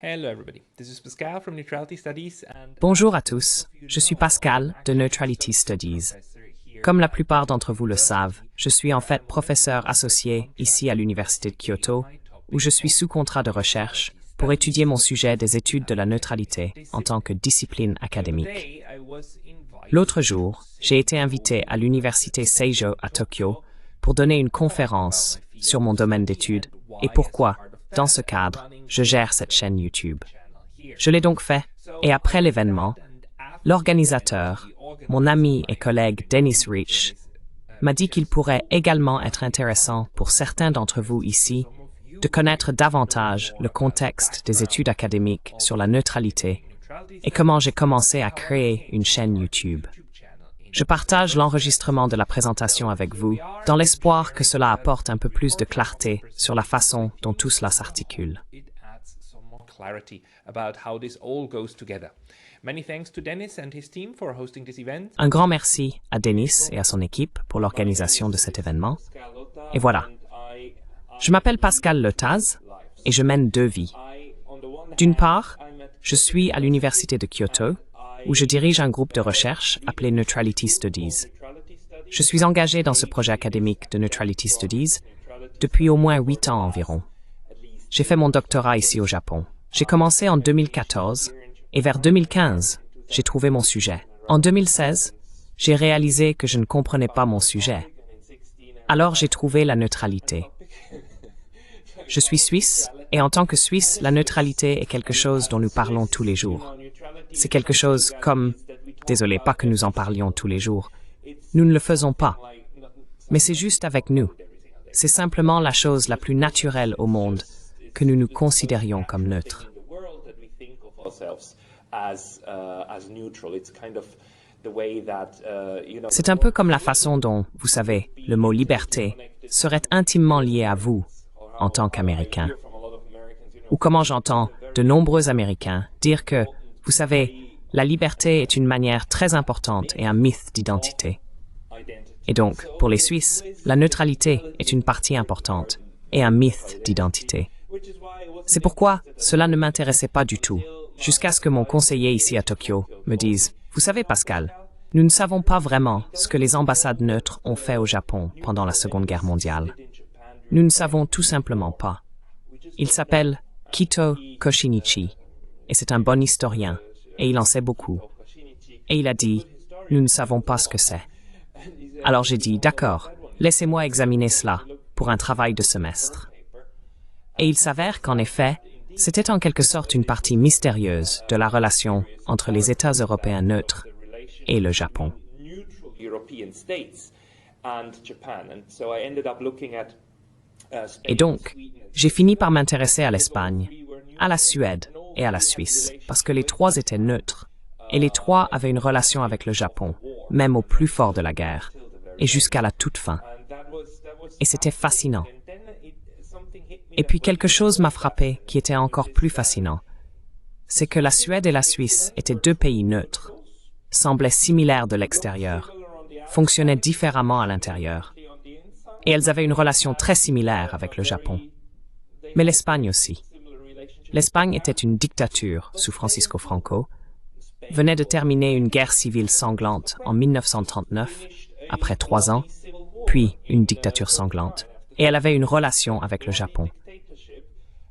Hello everybody, this is Pascal from Neutrality Studies and Bonjour à tous, je suis Pascal de Neutrality Studies. Comme la plupart d'entre vous le savent, je suis en fait professeur associé ici à l'Université de Kyoto, où je suis sous contrat de recherche pour étudier mon sujet des études de la neutralité en tant que discipline académique. L'autre jour, j'ai été invité à l'Université Seijo à Tokyo pour donner une conférence sur mon domaine d'études et pourquoi, dans ce cadre, je gère cette chaîne YouTube. Je l'ai donc fait, et après l'événement, l'organisateur, mon ami et collègue Dennis Rich, m'a dit qu'il pourrait également être intéressant pour certains d'entre vous ici de connaître davantage le contexte des études académiques sur la neutralité et comment j'ai commencé à créer une chaîne YouTube. Je partage l'enregistrement de la présentation avec vous dans l'espoir que cela apporte un peu plus de clarté sur la façon dont tout cela s'articule. Un grand merci à Dennis et à son équipe pour l'organisation de cet événement. Et voilà. Je m'appelle Pascal Letaz et je mène deux vies. D'une part, je suis à l'Université de Kyoto, où je dirige un groupe de recherche appelé Neutrality Studies. Je suis engagé dans ce projet académique de Neutrality Studies depuis au moins 8 ans environ. J'ai fait mon doctorat ici au Japon. J'ai commencé en 2014 et vers 2015, j'ai trouvé mon sujet. En 2016, j'ai réalisé que je ne comprenais pas mon sujet. Alors j'ai trouvé la neutralité. Je suis suisse et en tant que Suisse, la neutralité est quelque chose dont nous parlons tous les jours. C'est quelque chose comme, désolé, pas que nous en parlions tous les jours, nous ne le faisons pas, mais c'est juste avec nous. C'est simplement la chose la plus naturelle au monde que nous nous considérions comme neutres. C'est un peu comme la façon dont, vous savez, le mot liberté serait intimement lié à vous en tant qu'Américain. Ou comment j'entends de nombreux Américains dire que, vous savez, la liberté est une manière très importante et un mythe d'identité. Et donc, pour les Suisses, la neutralité est une partie importante et un mythe d'identité. C'est pourquoi cela ne m'intéressait pas du tout, jusqu'à ce que mon conseiller ici à Tokyo me dise « Vous savez, Pascal, nous ne savons pas vraiment ce que les ambassades neutres ont fait au Japon pendant la Seconde Guerre mondiale. Nous ne savons tout simplement pas. Il s'appelle Kito Koshinichi, et c'est un bon historien, et il en sait beaucoup. Et il a dit, nous ne savons pas ce que c'est. Alors j'ai dit, d'accord, laissez-moi examiner cela pour un travail de semestre. Et il s'avère qu'en effet, c'était en quelque sorte une partie mystérieuse de la relation entre les États européens neutres et le Japon. Et donc, j'ai fini par m'intéresser à l'Espagne, à la Suède et à la Suisse, parce que les trois étaient neutres, et les trois avaient une relation avec le Japon, même au plus fort de la guerre, et jusqu'à la toute fin. Et c'était fascinant. Et puis quelque chose m'a frappé qui était encore plus fascinant. C'est que la Suède et la Suisse étaient deux pays neutres, semblaient similaires de l'extérieur, fonctionnaient différemment à l'intérieur. Et elles avaient une relation très similaire avec le Japon. Mais l'Espagne aussi. L'Espagne était une dictature sous Francisco Franco, venait de terminer une guerre civile sanglante en 1939, après 3 ans, puis une dictature sanglante, et elle avait une relation avec le Japon.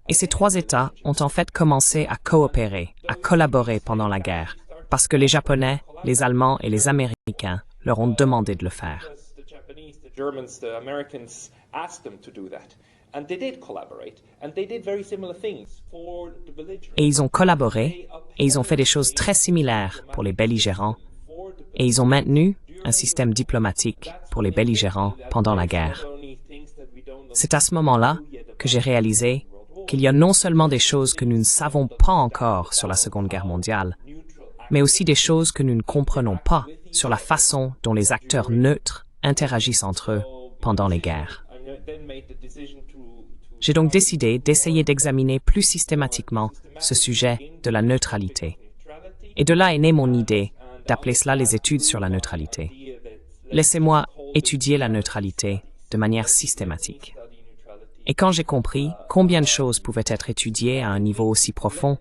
Et ces trois États ont en fait commencé à coopérer, à collaborer pendant la guerre, parce que les Japonais, les Allemands et les Américains leur ont demandé de le faire. Et ils ont collaboré, et ils ont fait des choses très similaires pour les belligérants, et ils ont maintenu un système diplomatique pour les belligérants pendant la guerre. C'est à ce moment-là que j'ai réalisé qu'il y a non seulement des choses que nous ne savons pas encore sur la Seconde Guerre mondiale, mais aussi des choses que nous ne comprenons pas sur la façon dont les acteurs neutres interagissent entre eux pendant les guerres. J'ai donc décidé d'essayer d'examiner plus systématiquement ce sujet de la neutralité. Et de là est née mon idée d'appeler cela les études sur la neutralité. Laissez-moi étudier la neutralité de manière systématique. Et quand j'ai compris combien de choses pouvaient être étudiées à un niveau aussi profond,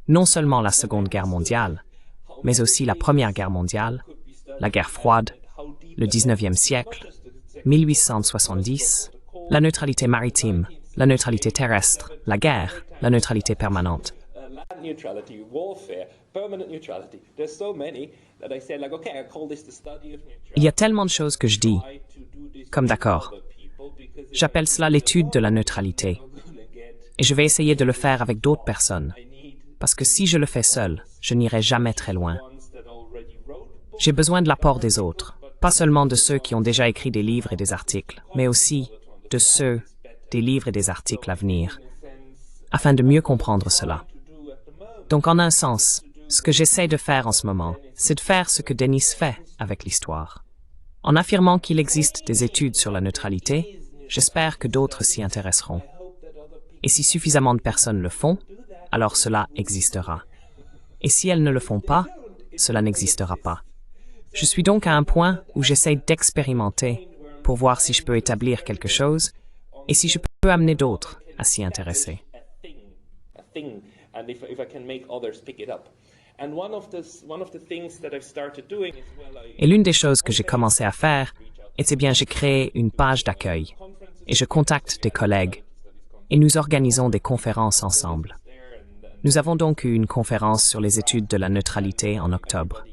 non seulement la Seconde Guerre mondiale, mais aussi la Première Guerre mondiale, la guerre froide, le 19e siècle, 1870, la neutralité maritime, la neutralité terrestre, la guerre, la neutralité permanente. Neutrality, warfare, permanent neutrality. There's so many that I said, like, okay, I call this the study of neutrality. Il y a tellement de choses que je dis, comme d'accord. J'appelle cela l'étude de la neutralité. Et je vais essayer de le faire avec d'autres personnes. Parce que si je le fais seul, je n'irai jamais très loin. J'ai besoin de l'apport des autres, pas seulement de ceux qui ont déjà écrit des livres et des articles, mais aussi de ceux des livres et des articles à venir, afin de mieux comprendre cela. Donc en un sens, ce que j'essaie de faire en ce moment, c'est de faire ce que Denis fait avec l'histoire. En affirmant qu'il existe des études sur la neutralité, j'espère que d'autres s'y intéresseront. Et si suffisamment de personnes le font, alors cela existera. Et si elles ne le font pas, cela n'existera pas. Je suis donc à un point où j'essaie d'expérimenter pour voir si je peux établir quelque chose et si je peux amener d'autres à s'y intéresser. Et l'une des choses que j'ai commencé à faire était bien j'ai créé une page d'accueil et je contacte des collègues et nous organisons des conférences ensemble. Nous avons donc eu une conférence sur les études de la neutralité en octobre.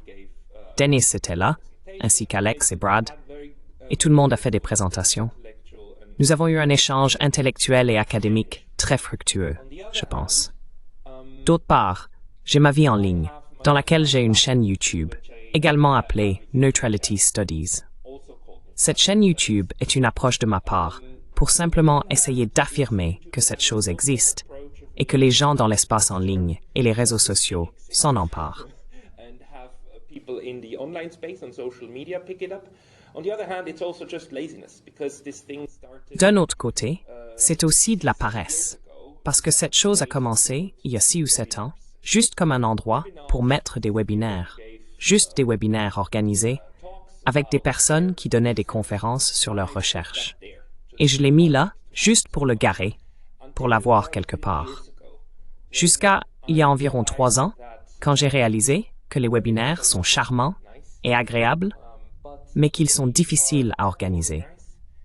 Dennis était là, ainsi qu'Alex et Brad, et tout le monde a fait des présentations. Nous avons eu un échange intellectuel et académique très fructueux, je pense. D'autre part, j'ai ma vie en ligne, dans laquelle j'ai une chaîne YouTube, également appelée Neutrality Studies. Cette chaîne YouTube est une approche de ma part pour simplement essayer d'affirmer que cette chose existe et que les gens dans l'espace en ligne et les réseaux sociaux s'en emparent. D'un autre côté, c'est aussi de la paresse, parce que cette chose a commencé, il y a 6 ou 7 ans, juste comme un endroit pour mettre des webinaires, juste des webinaires organisés, avec des personnes qui donnaient des conférences sur leurs recherches. Et je l'ai mis là, juste pour le garer, pour l'avoir quelque part. Jusqu'à il y a environ 3 ans, quand j'ai réalisé que les webinaires sont charmants et agréables, mais qu'ils sont difficiles à organiser.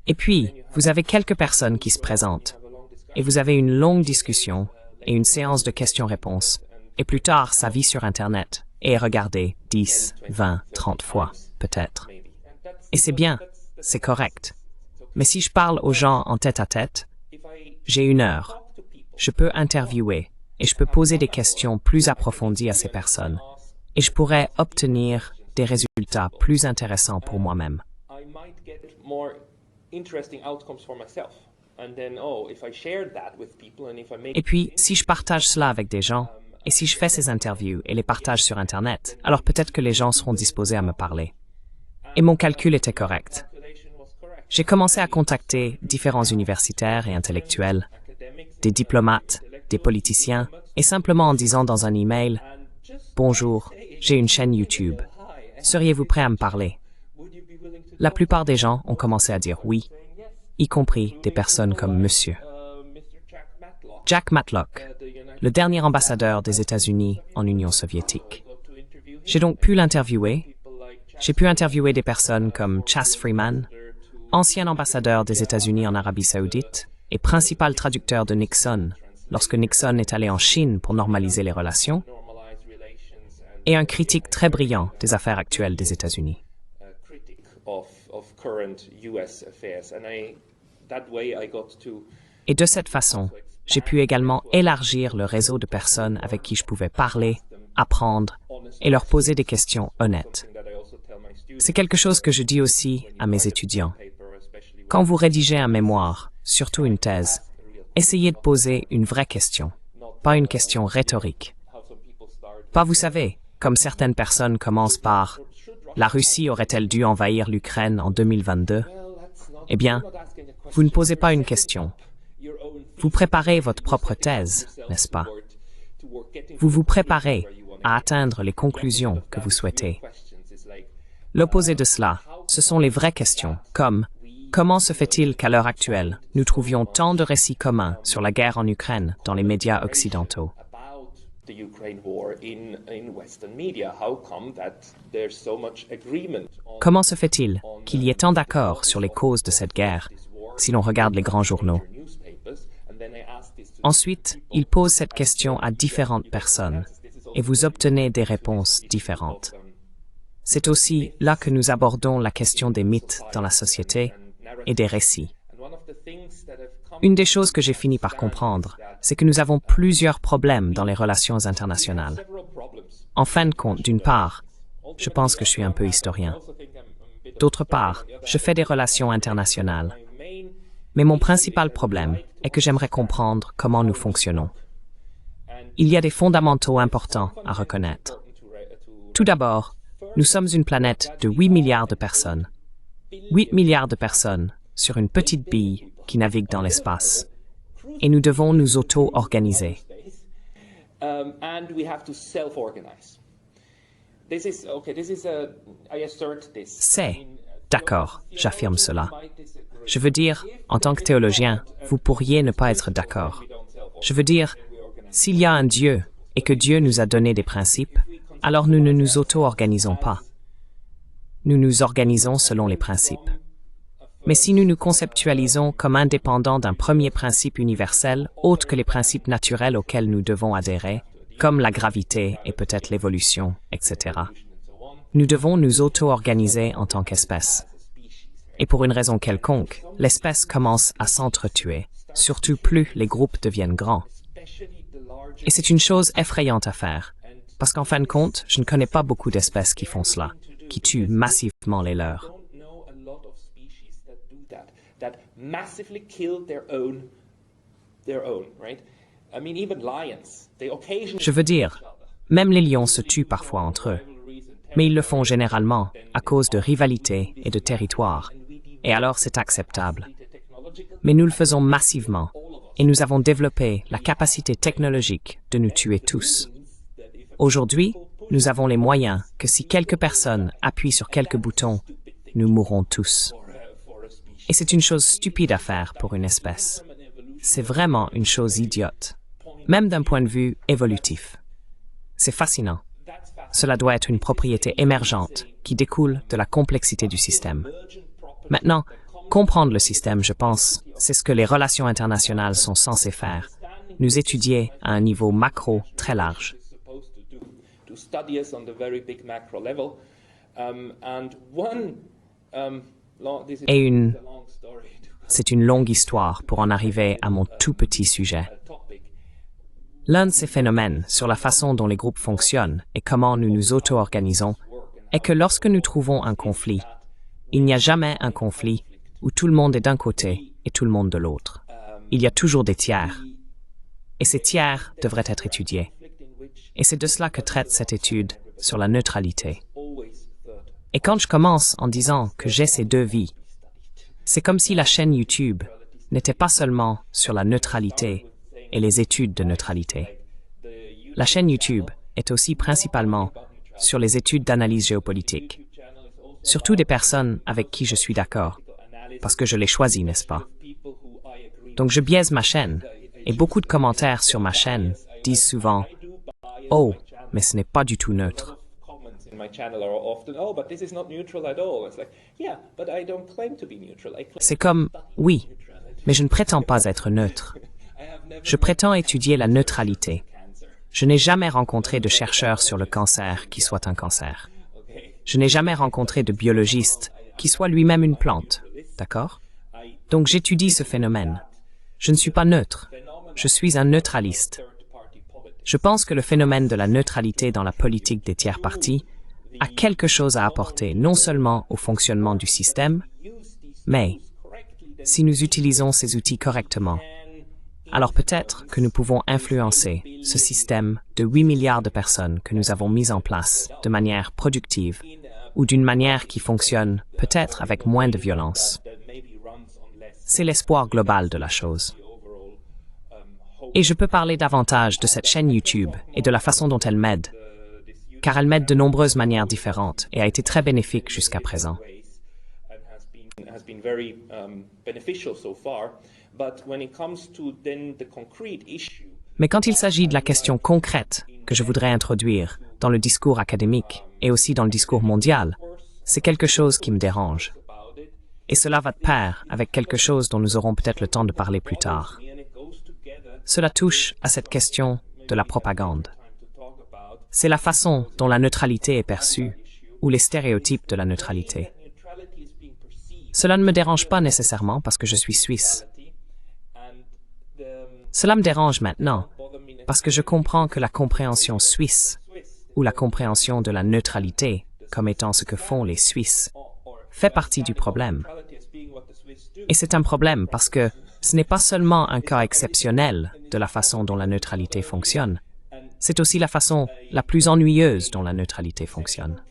Et puis, vous avez quelques personnes qui se présentent, et vous avez une longue discussion et une séance de questions-réponses, et plus tard, ça vit sur Internet, et est regardé 10, 20, 30 fois, peut-être. Et c'est bien, c'est correct. Mais si je parle aux gens en tête-à-tête, j'ai 1 heure. Je peux interviewer, et je peux poser des questions plus approfondies à ces personnes, et je pourrais obtenir des résultats plus intéressants pour moi-même. Et puis, si je partage cela avec des gens, et si je fais ces interviews et les partage sur Internet, alors peut-être que les gens seront disposés à me parler. Et mon calcul était correct. J'ai commencé à contacter différents universitaires et intellectuels, des diplomates, des politiciens, et simplement en disant dans un email « Bonjour, j'ai une chaîne YouTube. Seriez-vous prêt à me parler ?» La plupart des gens ont commencé à dire oui, y compris des personnes comme Monsieur Jack Matlock, le dernier ambassadeur des États-Unis en Union soviétique. J'ai donc pu l'interviewer. J'ai pu interviewer des personnes comme Chas Freeman, ancien ambassadeur des États-Unis en Arabie Saoudite et principal traducteur de Nixon lorsque Nixon est allé en Chine pour normaliser les relations, et un critique très brillant des affaires actuelles des États-Unis. Et de cette façon, j'ai pu également élargir le réseau de personnes avec qui je pouvais parler, apprendre et leur poser des questions honnêtes. C'est quelque chose que je dis aussi à mes étudiants. Quand vous rédigez un mémoire, surtout une thèse, essayez de poser une vraie question, pas une question rhétorique. Pas, vous savez, comme certaines personnes commencent par « La Russie aurait-elle dû envahir l'Ukraine en 2022 ?» Eh bien, vous ne posez pas une question. Vous préparez votre propre thèse, n'est-ce pas? Vous vous préparez à atteindre les conclusions que vous souhaitez. L'opposé de cela, ce sont les vraies questions, comme Comment se fait-il qu'à l'heure actuelle, nous trouvions tant de récits communs sur la guerre en Ukraine dans les médias occidentaux? The Ukraine war in Western media. How come that there's so much agreement on Comment se fait-il qu'il y ait tant d'accords sur les causes de cette guerre si l'on regarde les grands journaux? newspapers? And then I asked this to Ensuite, il pose cette question à différentes personnes et vous obtenez des réponses différentes. C'est aussi là que nous abordons la question des mythes dans la société et des récits. and one of the things that have come Une des choses que j'ai fini par comprendre, c'est que nous avons plusieurs problèmes dans les relations internationales. several problems. En fin de compte, d'une part, je pense que je suis un peu historien. D'autre part, je fais des relations internationales. Mais mon principal problème est que j'aimerais comprendre comment nous fonctionnons. Il y a des fondamentaux importants à reconnaître. Tout d'abord, nous sommes une planète de 8 milliards de personnes. 8 milliards de personnes sur une petite bille qui navigue dans l'espace. Et nous devons nous auto-organiser. And we have to self-organize. I assert this. C'est, d'accord, j'affirme cela. Je veux dire, en tant que théologien, vous pourriez ne pas être d'accord. Je veux dire, s'il y a un Dieu et que Dieu nous a donné des principes, alors nous ne nous auto-organisons pas. Nous nous organisons selon les principes. Mais si nous nous conceptualisons comme indépendants d'un premier principe universel, autre que les principes naturels auxquels nous devons adhérer, comme la gravité et peut-être l'évolution, etc., nous devons nous auto-organiser en tant qu'espèce. Et pour une raison quelconque, l'espèce commence à s'entretuer, surtout plus les groupes deviennent grands. Et c'est une chose effrayante à faire, parce qu'en fin de compte, je ne connais pas beaucoup d'espèces qui font cela, qui tuent massivement les leurs. That massively killed their own, right? I mean, even lions, they occasionally Je veux dire, même les lions se tuent parfois entre eux, mais ils le font généralement à cause de rivalités et de territoires, et alors c'est acceptable. Mais nous le faisons massivement, et nous avons développé la capacité technologique de nous tuer tous. Aujourd'hui, nous avons les moyens que si quelques personnes appuient sur quelques boutons, nous mourrons tous. Et c'est une chose stupide à faire pour une espèce. C'est vraiment une chose idiote, même d'un point de vue évolutif. C'est fascinant. Cela doit être une propriété émergente qui découle de la complexité du système. Maintenant, comprendre le système, je pense, c'est ce que les relations internationales sont censées faire, nous étudier à un niveau macro très large. to study us on the very big macro level. And one, this is Et a long story c'est une longue histoire pour en arriver à mon tout petit sujet. topic. L'un de ces phénomènes sur la façon dont les groupes fonctionnent et comment nous nous auto-organisons est que lorsque nous trouvons un conflit, il n'y a jamais un conflit où tout le monde est d'un côté et tout le monde de l'autre. Il y a toujours des tiers. Et ces tiers devraient être étudiés. Et c'est de cela que traite cette étude sur la neutralité. Et quand je commence en disant que j'ai ces deux vies, c'est comme si la chaîne YouTube n'était pas seulement sur la neutralité et les études de neutralité. La chaîne YouTube est aussi principalement sur les études d'analyse géopolitique, surtout des personnes avec qui je suis d'accord, parce que je les choisis, n'est-ce pas? Donc je biaise ma chaîne, et beaucoup de commentaires sur ma chaîne disent souvent « Oh, mais ce n'est pas du tout neutre ». In my channel are often, oh, but this is not neutral at all. It's like, yeah, but I don't claim to be neutral. I claim C'est comme « Oui, mais je ne prétends pas être neutre. Je prétends étudier la neutralité. Je n'ai jamais rencontré de chercheur sur le cancer qui soit un cancer. Je n'ai jamais rencontré de biologiste qui soit lui-même une plante. D'accord? Donc j'étudie ce phénomène. Je ne suis pas neutre. Je suis un neutraliste. Je pense que le phénomène de la neutralité dans la politique des tiers partis a quelque chose à apporter non seulement au fonctionnement du système, mais si nous utilisons ces outils correctement, alors peut-être que nous pouvons influencer ce système de 8 milliards de personnes que nous avons mis en place de manière productive ou d'une manière qui fonctionne peut-être avec moins de violence. C'est l'espoir global de la chose. Et je peux parler davantage de cette chaîne YouTube et de la façon dont elle m'aide, car elle m'aide de nombreuses manières différentes et a été très bénéfique jusqu'à présent. has been very beneficial so far, but when it comes to then the concrete issue, Mais quand il s'agit de la question concrète que je voudrais introduire dans le discours académique et aussi dans le discours mondial, c'est quelque chose qui me dérange. Et cela va de pair avec quelque chose dont nous aurons peut-être le temps de parler plus tard. Cela touche à cette question de la propagande. C'est la façon dont la neutralité est perçue ou les stéréotypes de la neutralité. Cela ne me dérange pas nécessairement parce que je suis suisse. Cela me dérange maintenant parce que je comprends que la compréhension suisse ou la compréhension de la neutralité comme étant ce que font les Suisses fait partie du problème. Et c'est un problème parce que ce n'est pas seulement un cas exceptionnel de la façon dont la neutralité fonctionne, c'est aussi la façon la plus ennuyeuse dont la neutralité fonctionne.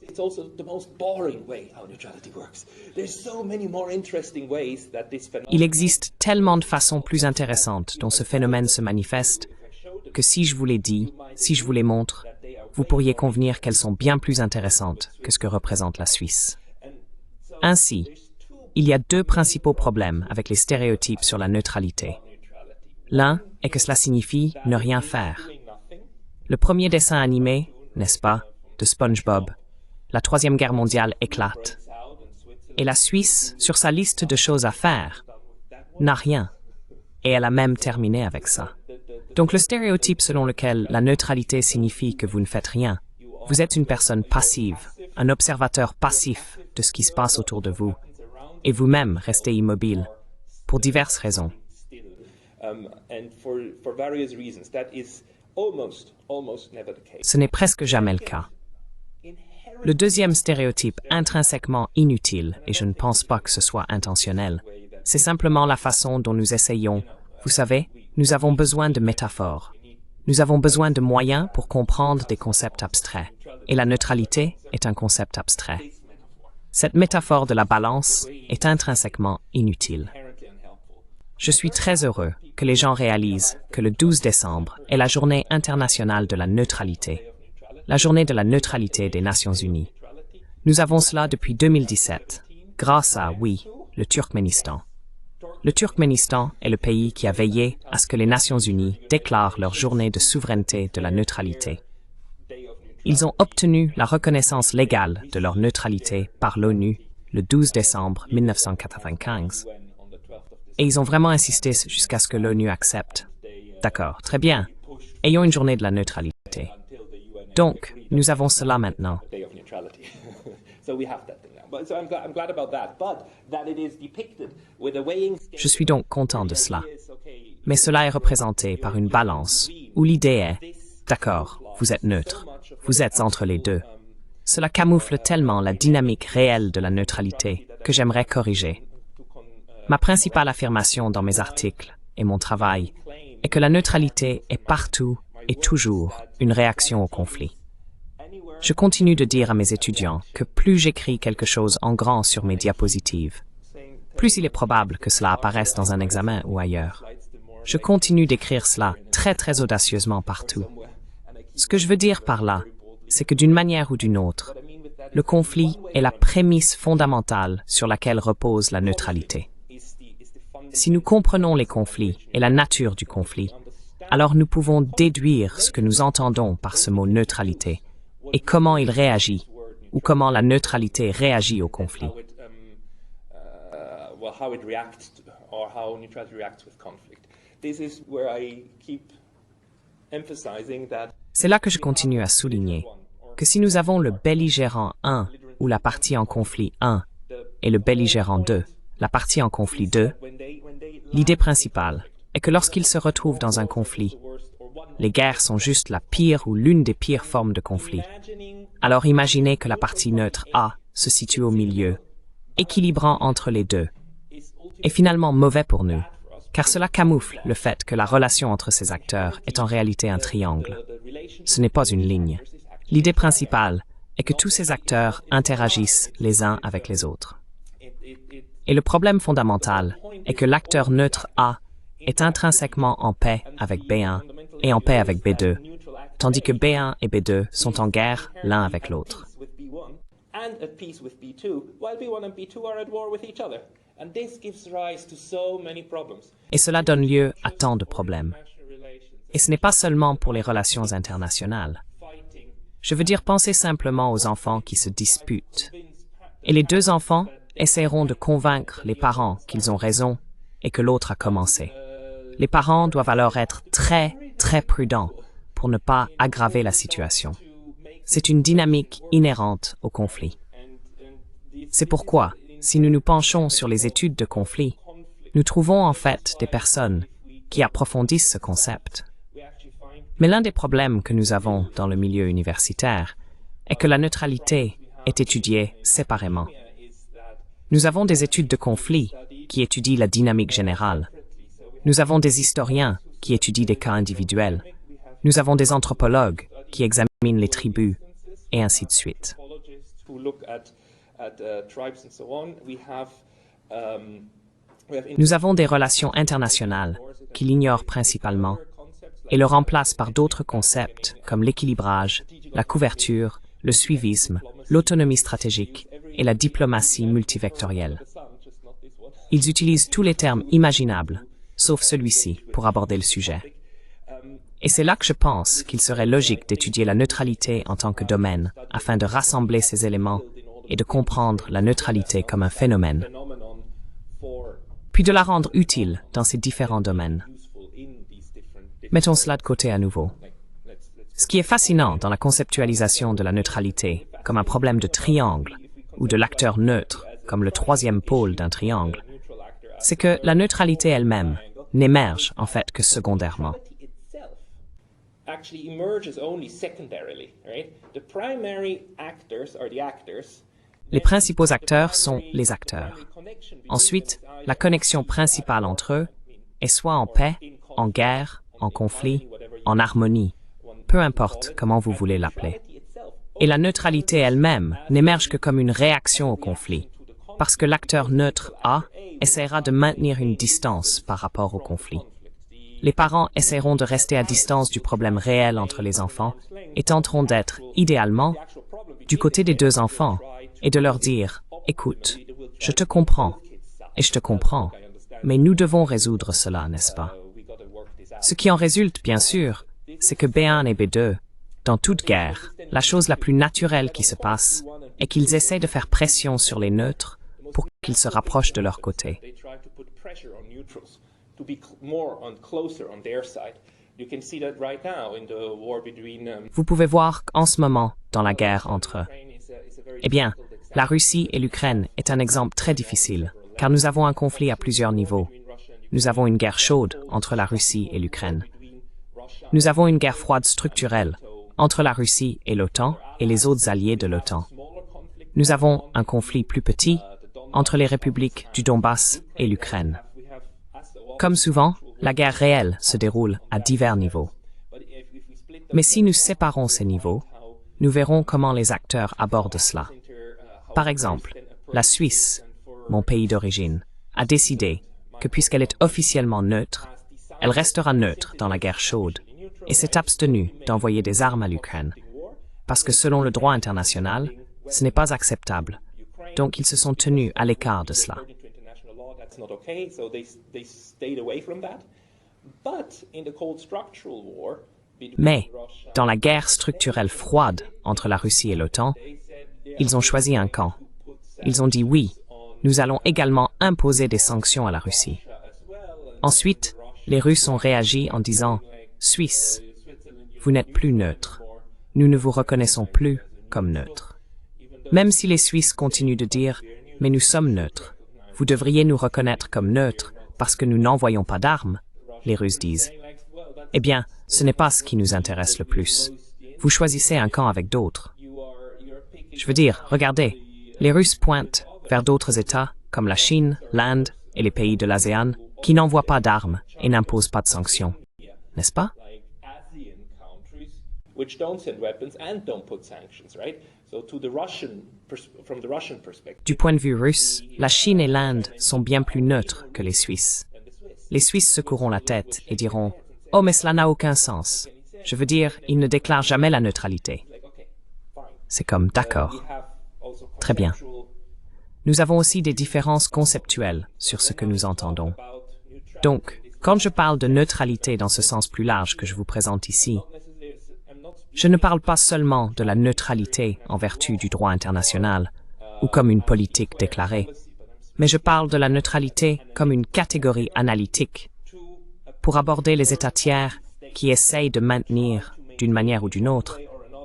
It's also the most boring way how neutrality works. There's so many more interesting ways that this phenomenon. Il existe tellement de façons plus intéressantes dont ce phénomène se manifeste que si je vous les dis, si je vous les montre, vous pourriez convenir qu'elles sont bien plus intéressantes que ce que représente la Suisse. Ainsi, il y a deux principaux problèmes avec les stéréotypes sur la neutralité. L'un est que cela signifie ne rien faire. Le premier dessin animé, n'est-ce pas, de SpongeBob, la Troisième Guerre mondiale éclate. Et la Suisse, sur sa liste de choses à faire, n'a rien. Et elle a même terminé avec ça. Donc le stéréotype selon lequel la neutralité signifie que vous ne faites rien, vous êtes une personne passive, un observateur passif de ce qui se passe autour de vous, et vous-même restez immobile, pour diverses raisons. Ce n'est presque jamais le cas. Le deuxième stéréotype intrinsèquement inutile, et je ne pense pas que ce soit intentionnel, c'est simplement la façon dont nous essayons. Vous savez, nous avons besoin de métaphores. Nous avons besoin de moyens pour comprendre des concepts abstraits. Et la neutralité est un concept abstrait. Cette métaphore de la balance est intrinsèquement inutile. Je suis très heureux que les gens réalisent que le 12 décembre est la journée internationale de la neutralité. La journée de la neutralité des Nations Unies. Nous avons cela depuis 2017, grâce à, oui, le Turkménistan. Le Turkménistan est le pays qui a veillé à ce que les Nations Unies déclarent leur journée de souveraineté de la neutralité. Ils ont obtenu la reconnaissance légale de leur neutralité par l'ONU le 12 décembre 1995. Et ils ont vraiment insisté jusqu'à ce que l'ONU accepte. D'accord, très bien. Ayons une journée de la neutralité. Donc, nous avons cela maintenant. Je suis donc content de cela. Mais cela est représenté par une balance, où l'idée est, d'accord, vous êtes neutre, vous êtes entre les deux. Cela camoufle tellement la dynamique réelle de la neutralité que j'aimerais corriger. Ma principale affirmation dans mes articles et mon travail est que la neutralité est partout et toujours une réaction au conflit. Je continue de dire à mes étudiants que plus j'écris quelque chose en grand sur mes diapositives, plus il est probable que cela apparaisse dans un examen ou ailleurs. Je continue d'écrire cela très audacieusement partout. Ce que je veux dire par là, c'est que d'une manière ou d'une autre, le conflit est la prémisse fondamentale sur laquelle repose la neutralité. Si nous comprenons les conflits et la nature du conflit, alors nous pouvons déduire ce que nous entendons par ce mot neutralité et comment il réagit ou comment la neutralité réagit au conflit. C'est là que je continue à souligner que si nous avons le belligérant 1 ou la partie en conflit 1 et le belligérant 2, la partie en conflit 2, l'idée principale est que lorsqu'ils se retrouvent dans un conflit, les guerres sont juste la pire ou l'une des pires formes de conflit. Alors imaginez que la partie neutre A se situe au milieu, équilibrant entre les deux, est finalement mauvais pour nous, car cela camoufle le fait que la relation entre ces acteurs est en réalité un triangle. Ce n'est pas une ligne. L'idée principale est que tous ces acteurs interagissent les uns avec les autres. Et le problème fondamental est que l'acteur neutre A est intrinsèquement en paix avec B1 et en paix avec B2, tandis que B1 et B2 sont en guerre l'un avec l'autre. and at peace with B2, while B1 and B2 are at war with each other. And this gives rise to so many problems. Et cela donne lieu à tant de problèmes. Et ce n'est pas seulement pour les relations internationales. Je veux dire, pensez simplement aux enfants qui se disputent. Et les deux enfants essaieront de convaincre les parents qu'ils ont raison et que l'autre a commencé. Les parents doivent alors être très, très prudents pour ne pas aggraver la situation. C'est une dynamique inhérente au conflit. C'est pourquoi, si nous nous penchons sur les études de conflit, nous trouvons en fait des personnes qui approfondissent ce concept. Mais l'un des problèmes que nous avons dans le milieu universitaire est que la neutralité est étudiée séparément. Nous avons des études de conflit qui étudient la dynamique générale. Nous avons des historiens qui étudient des cas individuels. Nous avons des anthropologues qui examinent les tribus, et ainsi de suite. Nous avons des relations internationales qui l'ignorent principalement et le remplacent par d'autres concepts comme l'équilibrage, la couverture, le suivisme, l'autonomie stratégique et la diplomatie multivectorielle. Ils utilisent tous les termes imaginables, sauf celui-ci, pour aborder le sujet. Et c'est là que je pense qu'il serait logique d'étudier la neutralité en tant que domaine, afin de rassembler ces éléments et de comprendre la neutralité comme un phénomène, puis de la rendre utile dans ces différents domaines. Mettons cela de côté à nouveau. Ce qui est fascinant dans la conceptualisation de la neutralité comme un problème de triangle ou de l'acteur neutre comme le troisième pôle d'un triangle, c'est que la neutralité elle-même n'émerge en fait que secondairement. Les principaux acteurs sont les acteurs. Ensuite, la connexion principale entre eux est soit en paix, en guerre, en conflit, en harmonie, peu importe comment vous voulez l'appeler. Et la neutralité elle-même n'émerge que comme une réaction au conflit, parce que l'acteur neutre A essaiera de maintenir une distance par rapport au conflit. Les parents essaieront de rester à distance du problème réel entre les enfants et tenteront d'être, idéalement, du côté des deux enfants et de leur dire « Écoute, je te comprends et je te comprends, mais nous devons résoudre cela, n'est-ce pas ?» Ce qui en résulte, bien sûr, c'est que B1 et B2, dans toute guerre, la chose la plus naturelle qui se passe est qu'ils essaient de faire pression sur les neutres pour qu'ils se rapprochent de leur côté. Vous pouvez voir qu'en ce moment, dans la guerre entre eux, eh bien, la Russie et l'Ukraine est un exemple très difficile, car nous avons un conflit à plusieurs niveaux. Nous avons une guerre chaude entre la Russie et l'Ukraine. Nous avons une guerre froide structurelle entre la Russie et l'OTAN et les autres alliés de l'OTAN. Nous avons un conflit plus petit entre les républiques du Donbass et l'Ukraine. Comme souvent, la guerre réelle se déroule à divers niveaux. Mais si nous séparons ces niveaux, nous verrons comment les acteurs abordent cela. Par exemple, la Suisse, mon pays d'origine, a décidé que puisqu'elle est officiellement neutre, elle restera neutre dans la guerre chaude et s'est abstenue d'envoyer des armes à l'Ukraine, parce que selon le droit international, ce n'est pas acceptable. Donc ils se sont tenus à l'écart de cela. Mais, dans la guerre structurelle froide entre la Russie et l'OTAN, ils ont choisi un camp. Ils ont dit oui, nous allons également imposer des sanctions à la Russie. Ensuite, les Russes ont réagi en disant « Suisse, vous n'êtes plus neutre. Nous ne vous reconnaissons plus comme neutre. » Même si les Suisses continuent de dire « Mais nous sommes neutres. Vous devriez nous reconnaître comme neutres parce que nous n'envoyons pas d'armes. » Les Russes disent « Eh bien, ce n'est pas ce qui nous intéresse le plus. Vous choisissez un camp avec d'autres. » Je veux dire, regardez, les Russes pointent vers d'autres États comme la Chine, l'Inde et les pays de l'ASEAN qui n'envoient pas d'armes et n'imposent pas de sanctions. N'est-ce pas? Du point de vue russe, la Chine et l'Inde sont bien plus neutres que les Suisses. Les Suisses secoueront la tête et diront « Oh, mais cela n'a aucun sens. Je veux dire, ils ne déclarent jamais la neutralité. » C'est comme « D'accord. » Très bien. Nous avons aussi des différences conceptuelles sur ce que nous entendons. Donc, quand je parle de neutralité dans ce sens plus large que je vous présente ici, je ne parle pas seulement de la neutralité en vertu du droit international ou comme une politique déclarée, mais je parle de la neutralité comme une catégorie analytique pour aborder les États tiers qui essayent de maintenir, d'une manière ou d'une autre,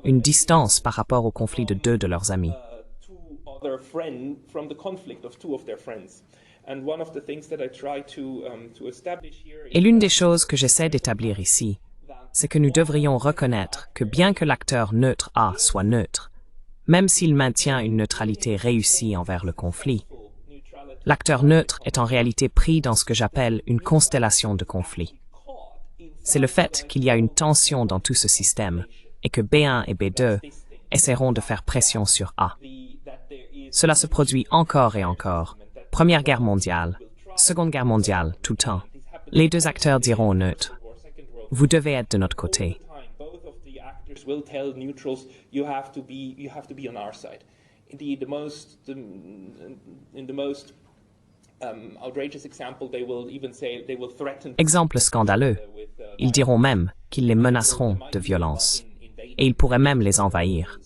une distance par rapport au conflit de deux de leurs amis. Et l'une des choses que j'essaie d'établir ici, c'est que nous devrions reconnaître que bien que l'acteur neutre A soit neutre, même s'il maintient une neutralité réussie envers le conflit, l'acteur neutre est en réalité pris dans ce que j'appelle une constellation de conflits. C'est le fait qu'il y a une tension dans tout ce système et que B1 et B2 essaieront de faire pression sur A. Cela se produit encore et encore. Première Guerre mondiale, Seconde Guerre mondiale, tout le temps. Les deux acteurs diront au neutre, « Vous devez être de notre côté. » Exemple scandaleux, ils diront même qu'ils les menaceront de violence, et ils pourraient même les envahir.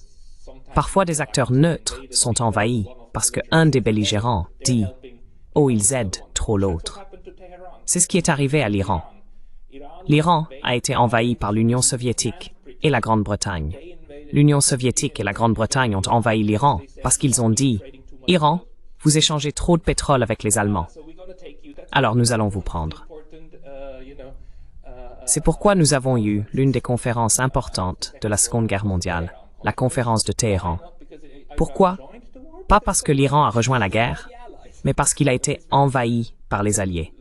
Parfois, des acteurs neutres sont envahis parce qu'un des belligérants dit « Oh, ils aident trop l'autre ». C'est ce qui est arrivé à l'Iran. L'Iran a été envahi par l'Union soviétique et la Grande-Bretagne. L'Union soviétique et la Grande-Bretagne ont envahi l'Iran parce qu'ils ont dit « Iran, vous échangez trop de pétrole avec les Allemands. Alors nous allons vous prendre. » C'est pourquoi nous avons eu l'une des conférences importantes de la Seconde Guerre mondiale, la conférence de Téhéran. Pourquoi? Pas parce que l'Iran a rejoint la guerre, mais parce qu'il a été envahi par les Alliés.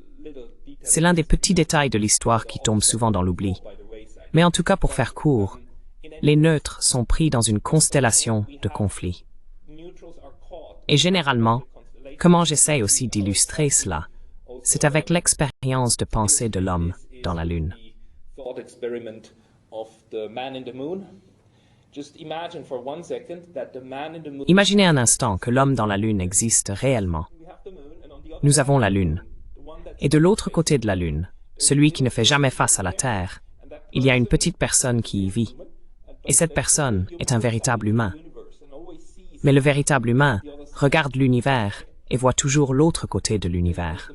C'est l'un des petits détails de l'histoire qui tombe souvent dans l'oubli. Mais en tout cas, pour faire court, les neutres sont pris dans une constellation de conflits. Et généralement, comment j'essaie aussi d'illustrer cela, c'est avec l'expérience de pensée de l'homme dans la Lune. Imaginez un instant que l'homme dans la Lune existe réellement. Nous avons la Lune. Et de l'autre côté de la Lune, celui qui ne fait jamais face à la Terre, il y a une petite personne qui y vit. Et cette personne est un véritable humain. Mais le véritable humain regarde l'univers et voit toujours l'autre côté de l'univers,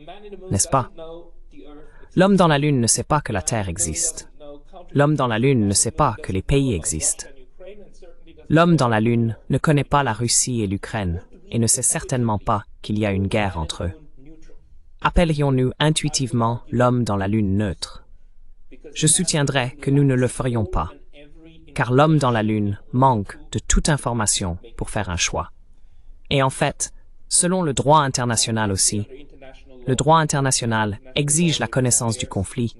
n'est-ce pas? L'homme dans la Lune ne sait pas que la Terre existe. L'homme dans la Lune ne sait pas que les pays existent. L'homme dans la Lune ne connaît pas la Russie et l'Ukraine et ne sait certainement pas qu'il y a une guerre entre eux. Appellerions-nous intuitivement l'homme dans la Lune neutre? Je soutiendrais que nous ne le ferions pas, car l'homme dans la Lune manque de toute information pour faire un choix. Et en fait, selon le droit international aussi, le droit international exige la connaissance du conflit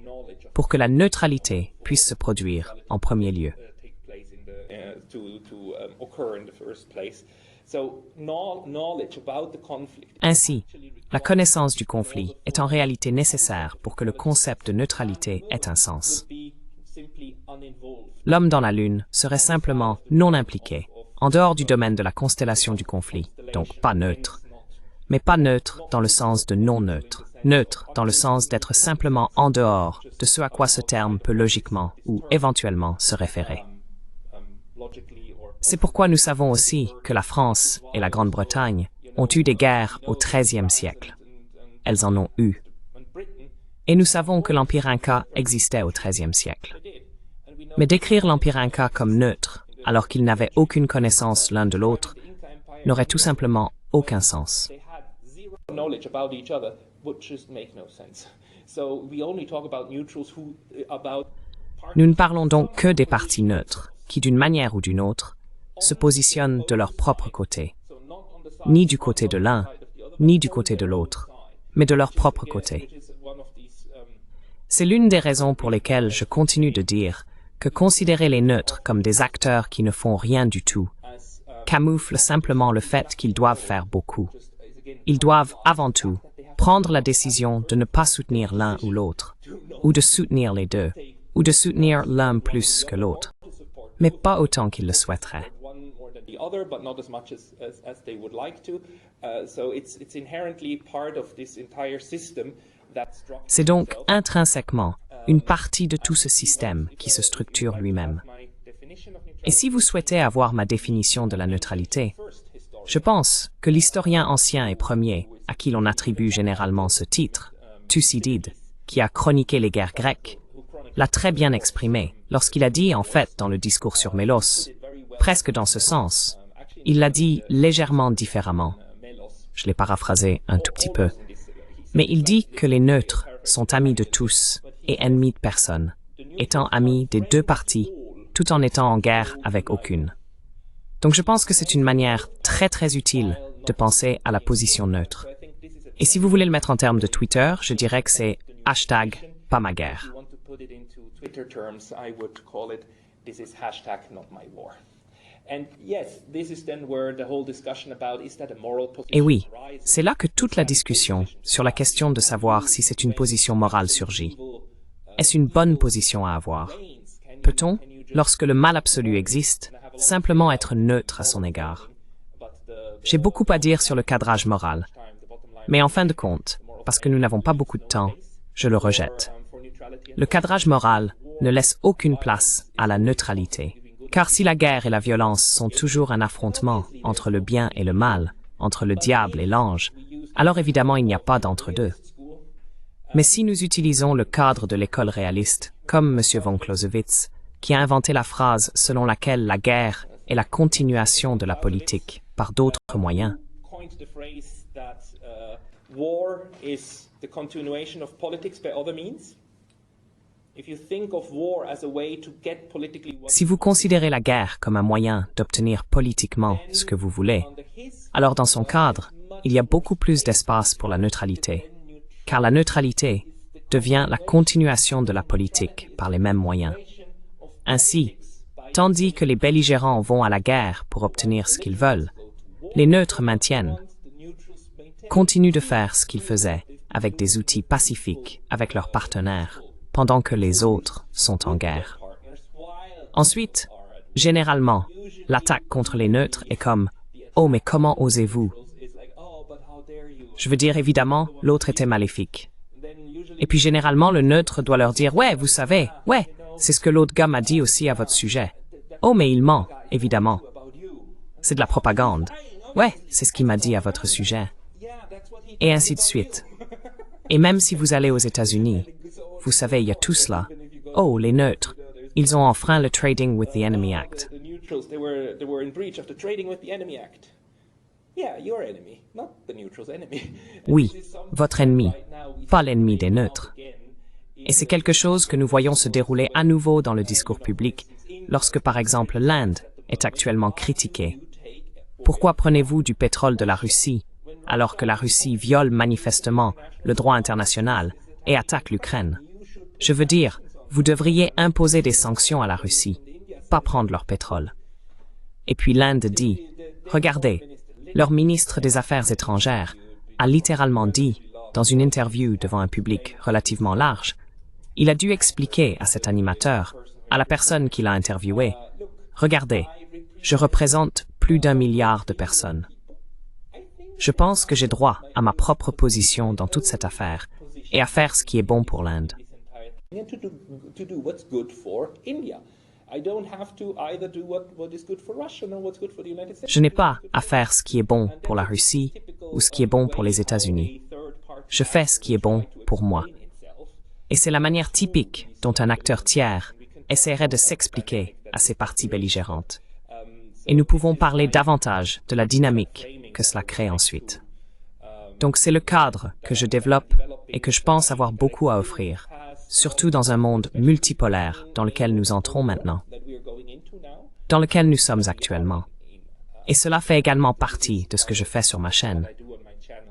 pour que la neutralité puisse se produire en premier lieu. Ainsi, la connaissance du conflit est en réalité nécessaire pour que le concept de neutralité ait un sens. L'homme dans la Lune serait simplement non impliqué, en dehors du domaine de la constellation du conflit, donc pas neutre. Mais pas neutre dans le sens de non neutre, neutre dans le sens d'être simplement en dehors de ce à quoi ce terme peut logiquement ou éventuellement se référer. C'est pourquoi nous savons aussi que la France et la Grande-Bretagne ont eu des guerres au XIIIe siècle. Elles en ont eu. Et nous savons que l'Empire Inca existait au XIIIe siècle. Mais décrire l'Empire Inca comme neutre, alors qu'ils n'avaient aucune connaissance l'un de l'autre, n'aurait tout simplement aucun sens. Nous ne parlons donc que des parties neutres, qui d'une manière ou d'une autre, se positionnent de leur propre côté, ni du côté de l'un, ni du côté de l'autre, mais de leur propre côté. C'est l'une des raisons pour lesquelles je continue de dire que considérer les neutres comme des acteurs qui ne font rien du tout camoufle simplement le fait qu'ils doivent faire beaucoup. Ils doivent, avant tout, prendre la décision de ne pas soutenir l'un ou l'autre, ou de soutenir les deux, ou de soutenir l'un plus que l'autre, mais pas autant qu'ils le souhaiteraient. the other, but not as much as they would like to. So it's inherently part of this entire system that structures C'est donc itself. intrinsèquement une partie de tout ce système qui se structure lui-même. Et si vous souhaitez avoir ma définition de la neutralité, je pense que l'historien ancien et premier, à qui l'on attribue généralement ce titre, Thucydide, qui a chroniqué les guerres grecques, l'a très bien exprimé lorsqu'il a dit en fait dans le discours sur Mélos, presque dans ce sens. Il l'a dit légèrement différemment. Je l'ai paraphrasé un tout petit peu. Mais il dit que les neutres sont amis de tous et ennemis de personne, étant amis des deux parties, tout en étant en guerre avec aucune. Donc je pense que c'est une manière très très utile de penser à la position neutre. Et si vous voulez le mettre en termes de Twitter, je dirais que c'est hashtag pas ma guerre. Twitter terms, I would call it, this is hashtag not my war. And yes, this is then where the whole discussion about is that a moral position Et oui, arises. c'est là que toute la discussion sur la question de savoir si c'est une position morale surgit. Est-ce une bonne position à avoir? Peut-on, lorsque le mal absolu existe, simplement être neutre à son égard? J'ai beaucoup à dire sur le cadrage moral, mais en fin de compte, parce que nous n'avons pas beaucoup de temps, je le rejette. Le cadrage moral ne laisse aucune place à la neutralité. Car si la guerre et la violence sont toujours un affrontement entre le bien et le mal, entre le diable et l'ange, alors évidemment il n'y a pas d'entre-deux. Mais si nous utilisons le cadre de l'école réaliste, comme M. von Clausewitz, qui a inventé la phrase selon laquelle la guerre est la continuation de la politique par d'autres moyens, Coined the phrase that war is the continuation of politics by other means. If you think of war as a way to get politically what si vous considérez la guerre comme un moyen d'obtenir politiquement ce que vous voulez, under his alors dans son cadre, il y a beaucoup plus d'espace pour la neutralité, car la neutralité devient la continuation de la politique par les mêmes moyens. Ainsi, tandis que les belligérants vont à la guerre pour obtenir ce qu'ils veulent, les neutres maintiennent, continuent de faire ce qu'ils faisaient avec des outils pacifiques avec leurs partenaires, pendant que les autres sont en guerre. Ensuite, généralement, l'attaque contre les neutres est comme « Oh, mais comment osez-vous » Je veux dire, évidemment, l'autre était maléfique. Et puis généralement, le neutre doit leur dire « Ouais, vous savez, ouais, c'est ce que l'autre gars m'a dit aussi à votre sujet. Oh, mais il ment, évidemment. C'est de la propagande. Ouais, c'est ce qu'il m'a dit à votre sujet. » Et ainsi de suite. Et même si vous allez aux États-Unis, vous savez, il y a tout cela. Oh, les neutres, ils ont enfreint le Trading with the Enemy Act. The neutrals, they were in breach of the Trading with the Enemy Act. Yeah, your enemy, not the neutral's enemy. Oui, votre ennemi, pas l'ennemi des neutres. Et c'est quelque chose que nous voyons se dérouler à nouveau dans le discours public, lorsque par exemple l'Inde est actuellement critiquée. Pourquoi prenez-vous du pétrole de la Russie, alors que la Russie viole manifestement le droit international et attaque l'Ukraine? Je veux dire, vous devriez imposer des sanctions à la Russie, pas prendre leur pétrole. Et puis l'Inde dit, regardez, leur ministre des Affaires étrangères a littéralement dit, dans une interview devant un public relativement large, il a dû expliquer à cet animateur, à la personne qui l'a interviewé, regardez, je représente plus d'1 milliard de personnes. Je pense que j'ai droit à ma propre position dans toute cette affaire et à faire ce qui est bon pour l'Inde. To do what's good for India. I don't have to either do what is good for Russia nor what's good for the United States. Je n'ai pas à faire ce qui est bon pour la Russie ou ce qui est bon pour les États-Unis. Je fais ce qui est bon pour moi. Et c'est la manière typique dont un acteur tiers essaierait de s'expliquer à ces parties belligérantes. Et nous pouvons parler davantage de la dynamique que cela crée ensuite. Donc c'est le cadre que je développe et que je pense avoir beaucoup à offrir, surtout dans un monde multipolaire dans lequel nous entrons maintenant, dans lequel nous sommes actuellement. Et cela fait également partie de ce que je fais sur ma chaîne.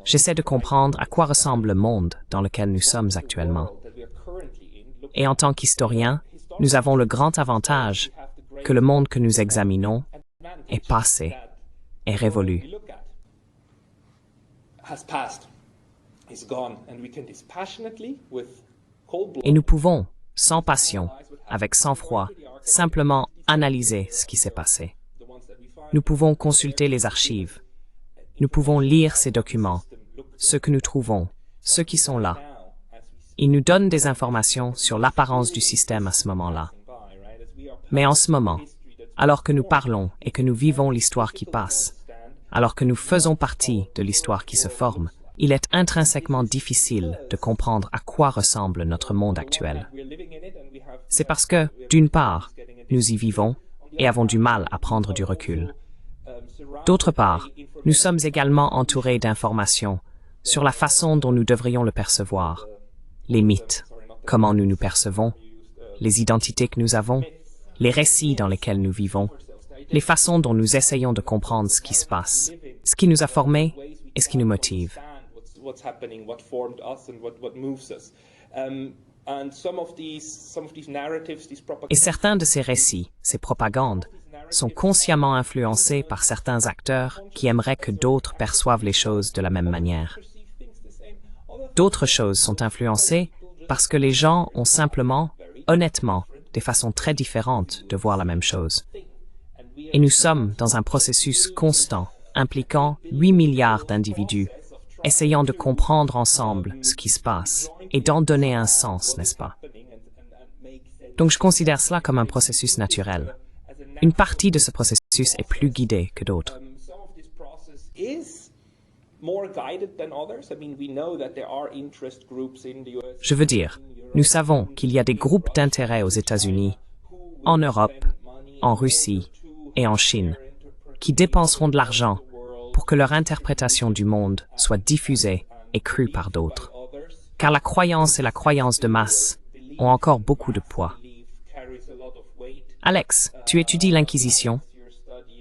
J'essaie de comprendre à quoi ressemble le monde dans lequel nous sommes actuellement. Et en tant qu'historien, nous avons le grand avantage que le monde que nous examinons est passé, est révolu. Et nous pouvons, sans passion, avec sang-froid, simplement analyser ce qui s'est passé. Nous pouvons consulter les archives. Nous pouvons lire ces documents, ce que nous trouvons, ceux qui sont là. Ils nous donnent des informations sur l'apparence du système à ce moment-là. Mais en ce moment, alors que nous parlons et que nous vivons l'histoire qui passe, alors que nous faisons partie de l'histoire qui se forme, il est intrinsèquement difficile de comprendre à quoi ressemble notre monde actuel. C'est parce que, d'une part, nous y vivons et avons du mal à prendre du recul. D'autre part, nous sommes également entourés d'informations sur la façon dont nous devrions le percevoir, les mythes, comment nous nous percevons, les identités que nous avons, les récits dans lesquels nous vivons, les façons dont nous essayons de comprendre ce qui se passe, ce qui nous a formés et ce qui nous motive. Et certains de ces récits, ces propagandes, sont consciemment influencés par certains acteurs qui aimeraient que d'autres perçoivent les choses de la même manière. D'autres choses sont influencées parce que les gens ont simplement, honnêtement, des façons très différentes de voir la même chose. Et nous sommes dans un processus constant impliquant 8 milliards d'individus, essayant de comprendre ensemble ce qui se passe et d'en donner un sens, n'est-ce pas? Donc je considère cela comme un processus naturel. Une partie de ce processus est plus guidée que d'autres. Je veux dire, nous savons qu'il y a des groupes d'intérêt aux États-Unis, en Europe, en Russie et en Chine, qui dépenseront de l'argent pour que leur interprétation du monde soit diffusée et crue par d'autres. Car la croyance et la croyance de masse ont encore beaucoup de poids. Alex, tu étudies l'Inquisition,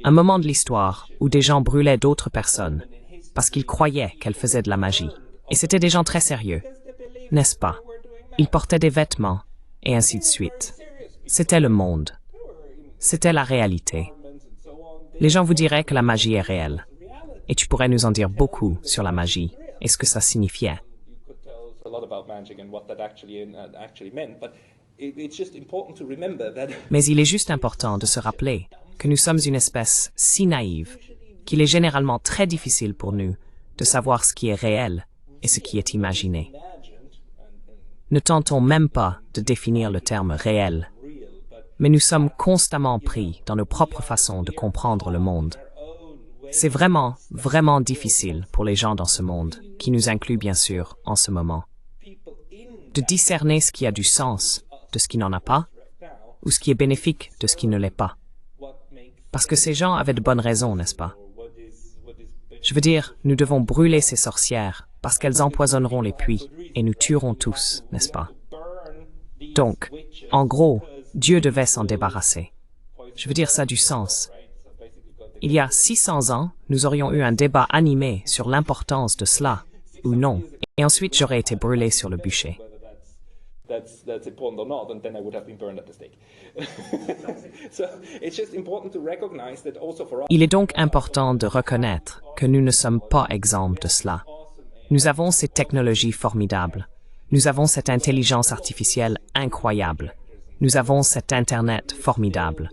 un moment de l'histoire où des gens brûlaient d'autres personnes parce qu'ils croyaient qu'elles faisaient de la magie. Et c'étaient des gens très sérieux, n'est-ce pas? Ils portaient des vêtements, et ainsi de suite. C'était le monde. C'était la réalité. Les gens vous diraient que la magie est réelle. Et tu pourrais nous en dire beaucoup sur la magie et ce que ça signifiait. Mais il est juste important de se rappeler que nous sommes une espèce si naïve qu'il est généralement très difficile pour nous de savoir ce qui est réel et ce qui est imaginé. Ne tentons même pas de définir le terme réel, mais nous sommes constamment pris dans nos propres façons de comprendre le monde. C'est vraiment, vraiment difficile pour les gens dans ce monde, qui nous inclut bien sûr en ce moment, de discerner ce qui a du sens de ce qui n'en a pas, ou ce qui est bénéfique de ce qui ne l'est pas. Parce que ces gens avaient de bonnes raisons, n'est-ce pas? Je veux dire, nous devons brûler ces sorcières, parce qu'elles empoisonneront les puits, et nous tuerons tous, n'est-ce pas? Donc, en gros, Dieu devait s'en débarrasser. Je veux dire, ça a du sens. Il y a 600 ans, nous aurions eu un débat animé sur l'importance de cela, ou non, et ensuite j'aurais été brûlé sur le bûcher. Il est donc important de reconnaître que nous ne sommes pas exempts de cela. Nous avons ces technologies formidables. Nous avons cette intelligence artificielle incroyable. Nous avons cet Internet formidable.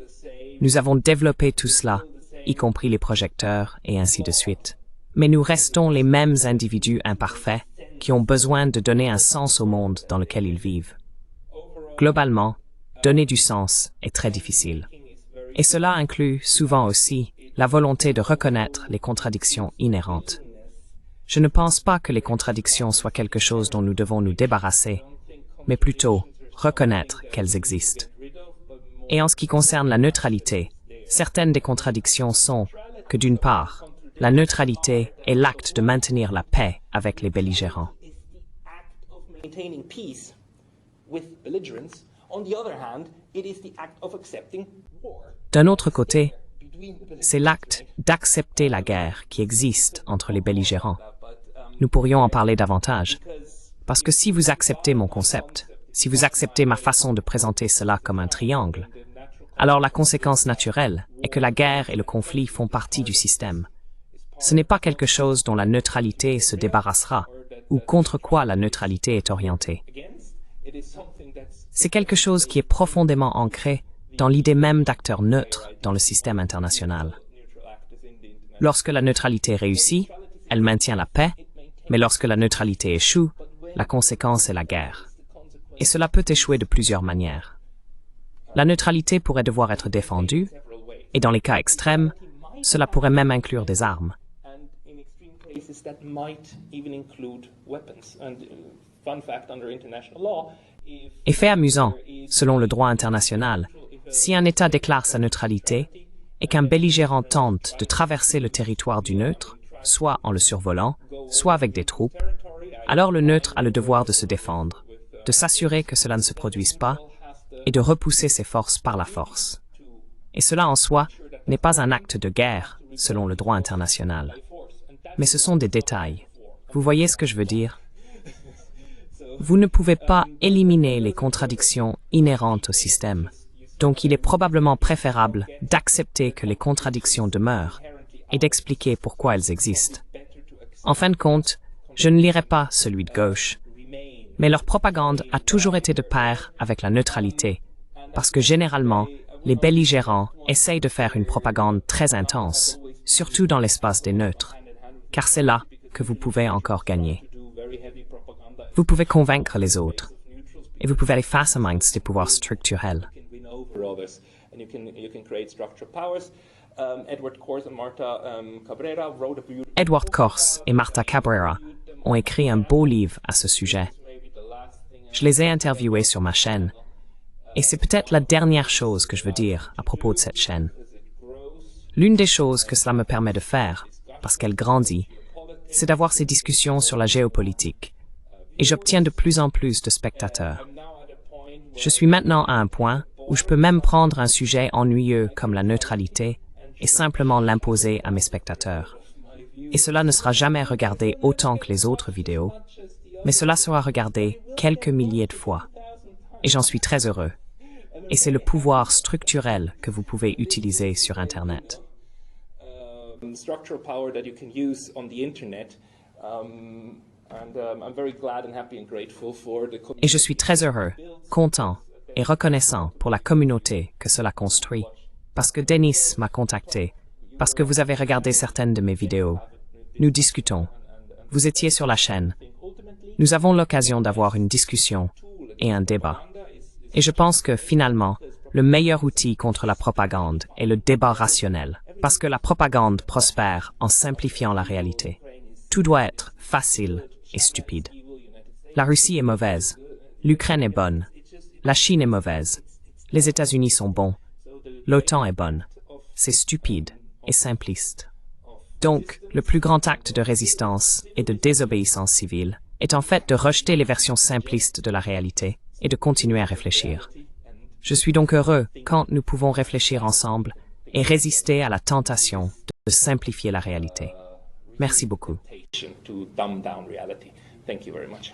Nous avons développé tout cela, y compris les projecteurs et ainsi de suite. Mais nous restons les mêmes individus imparfaits qui ont besoin de donner un sens au monde dans lequel ils vivent. Globalement, donner du sens est très difficile. Et cela inclut souvent aussi la volonté de reconnaître les contradictions inhérentes. Je ne pense pas que les contradictions soient quelque chose dont nous devons nous débarrasser, mais plutôt reconnaître qu'elles existent. Et en ce qui concerne la neutralité, certaines des contradictions sont que d'une part, la neutralité est l'acte de maintenir la paix avec les belligérants. D'un autre côté, c'est l'acte d'accepter la guerre qui existe entre les belligérants. Nous pourrions en parler davantage. Parce que si vous acceptez mon concept, si vous acceptez ma façon de présenter cela comme un triangle, alors la conséquence naturelle est que la guerre et le conflit font partie du système. Ce n'est pas quelque chose dont la neutralité se débarrassera, ou contre quoi la neutralité est orientée. C'est quelque chose qui est profondément ancré dans l'idée même d'acteur neutre dans le système international. Lorsque la neutralité réussit, elle maintient la paix, mais lorsque la neutralité échoue, la conséquence est la guerre. Et cela peut échouer de plusieurs manières. La neutralité pourrait devoir être défendue, et dans les cas extrêmes, cela pourrait même inclure des armes. Et fait amusant, selon le droit international, si un État déclare sa neutralité et qu'un belligérant tente de traverser le territoire du neutre, soit en le survolant, soit avec des troupes, alors le neutre a le devoir de se défendre, de s'assurer que cela ne se produise pas et de repousser ses forces par la force. Et cela en soi n'est pas un acte de guerre, selon le droit international. Mais ce sont des détails. Vous voyez ce que je veux dire? Vous ne pouvez pas éliminer les contradictions inhérentes au système. Donc il est probablement préférable d'accepter que les contradictions demeurent et d'expliquer pourquoi elles existent. En fin de compte, je ne lirai pas celui de gauche, mais leur propagande a toujours été de pair avec la neutralité, parce que généralement, les belligérants essayent de faire une propagande très intense, surtout dans l'espace des neutres, car c'est là que vous pouvez encore gagner. Vous pouvez convaincre les autres, et vous pouvez aller face à des pouvoirs structurels. Edward Corse et Marta Cabrera ont écrit un beau livre à ce sujet. Je les ai interviewés sur ma chaîne, et c'est peut-être la dernière chose que je veux dire à propos de cette chaîne. L'une des choses que cela me permet de faire, parce qu'elle grandit, c'est d'avoir ces discussions sur la géopolitique, et j'obtiens de plus en plus de spectateurs. Je suis maintenant à un point où je peux même prendre un sujet ennuyeux comme la neutralité et simplement l'imposer à mes spectateurs. Et cela ne sera jamais regardé autant que les autres vidéos, mais cela sera regardé quelques milliers de fois. Et j'en suis très heureux. Et c'est le pouvoir structurel que vous pouvez utiliser sur Internet. Et je suis très heureux, content et reconnaissant pour la communauté que cela construit, parce que Denis m'a contacté, parce que vous avez regardé certaines de mes vidéos. Nous discutons. Vous étiez sur la chaîne. Nous avons l'occasion d'avoir une discussion et un débat. Et je pense que, finalement, le meilleur outil contre la propagande est le débat rationnel, parce que la propagande prospère en simplifiant la réalité. Tout doit être facile et stupide. La Russie est mauvaise. L'Ukraine est bonne. La Chine est mauvaise. Les États-Unis sont bons. L'OTAN est bonne. C'est stupide et simpliste. Donc, le plus grand acte de résistance et de désobéissance civile est en fait de rejeter les versions simplistes de la réalité et de continuer à réfléchir. Je suis donc heureux quand nous pouvons réfléchir ensemble et résister à la tentation de simplifier la réalité. Merci beaucoup. Thank you very much.